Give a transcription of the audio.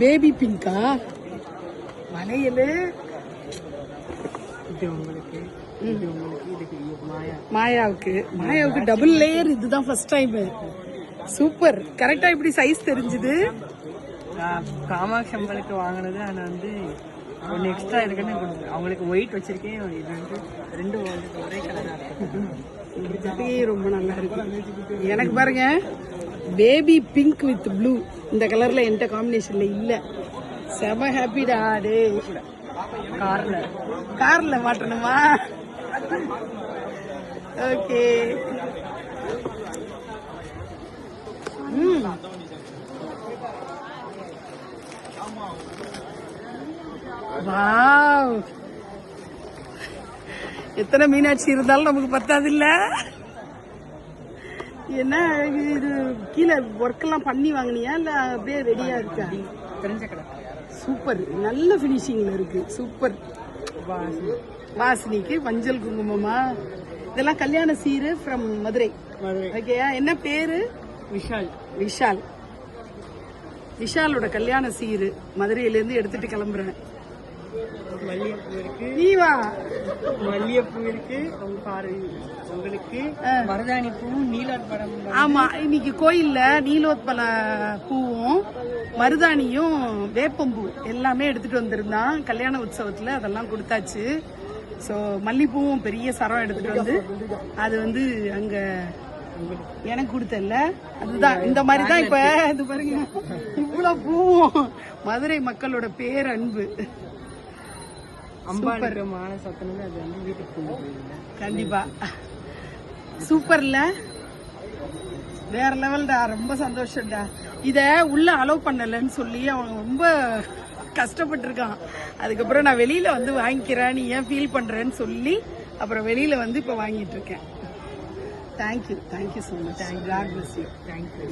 Baby பிங்கா வளையல் இது உங்களுக்கு, இது உங்களுக்கு, இதுக்கு மாயாவுக்கு டபுள் லேயர். இதுதான் ஃபர்ஸ்ட் டைம். சூப்பர். கரெக்டா இப்படி சைஸ் தெரிஞ்சுது. காமாட்சி அம்பளுக்கு வாங்கினது. ஆனா வந்து ஒன்று எக்ஸ்ட்ரா இருக்குன்னு அவங்களுக்கு ஒயிட் வச்சிருக்கேன். இது வந்து 2 ஒரே கலரா இருக்கு. ரொம்ப நல்லா இருக்கு. எனக்கு பாருங்க பேபி பிங்க் வித் ப்ளூ இந்த கலர்ல எந்த காம்பினேஷன்ல இல்ல. செம ஹாப்பிடா. டே கார்ல மாட்டணுமா? ஓகே. வாவ், எத்தனை மீனாட்சி இருந்தாலும் நமக்கு பத்தாது இல்ல. என்ன இது கீழே ஒர்க் எல்லாம் பண்ணி வாங்கினியா இல்ல அப்படியே ரெடியா இருக்கா? தெரிஞ்ச கடை. சூப்பர். நல்ல பினிஷிங்ல இருக்கு. சூப்பர். வாசினிக்கு மஞ்சள் குங்குமமா? இதெல்லாம் கல்யாண சீரு ஃப்ரம் மதுரை. ஓகேயா? என்ன பேரு? விஷால். விஷாலோட கல்யாண சீரு மதுரையில இருந்து எடுத்துட்டு கிளம்புறேன். மல்லிகைப்பூ இருக்கு. நீ வா. மல்லிகைப்பூ இருக்கு உங்களுக்கு. மருதாணி பூவும் நீலோத்பலம். ஆமா, இன்னைக்கு கோயில்ல நீலோத்பல பூவும் மருதாணியும் வேப்பம்பூ எல்லாமே எடுத்துட்டு வந்திருந்தான் கல்யாண உற்சவத்துல. அதெல்லாம் கொடுத்தாச்சு. ஸோ மல்லிப்பூவும் பெரிய சரம் எடுத்துட்டு வந்து அது வந்து அங்க எனக்கு கொடுத்தல. அதுதான் இந்த மாதிரி தான். இப்ப இது பாருங்க, இவ்வளவு பூவும் மதுரை மக்களோட பேரன்பு. அம்பாளுக்கு மான சத்தனது அது வந்து வீட்டுக்கு கொண்டு போயிருங்க. கண்டிப்பா. சூப்பர்ல, வேற லெவல்டா. ரொம்ப சந்தோஷம்டா. இத உள்ள அலோவ் பண்ணலன்னு சொல்லி அவன் ரொம்ப கஷ்டப்பட்டு இருக்கான். அதுக்கப்புறம் நான் வெளியில வந்து வாங்கிக்கிறேன், நீ ஏன் ஃபீல் பண்றேன்னு சொல்லி அப்புறம் வெளியில வந்து இப்ப வாங்கிட்டு இருக்கேன். Thank you so much. God bless you. Thank you.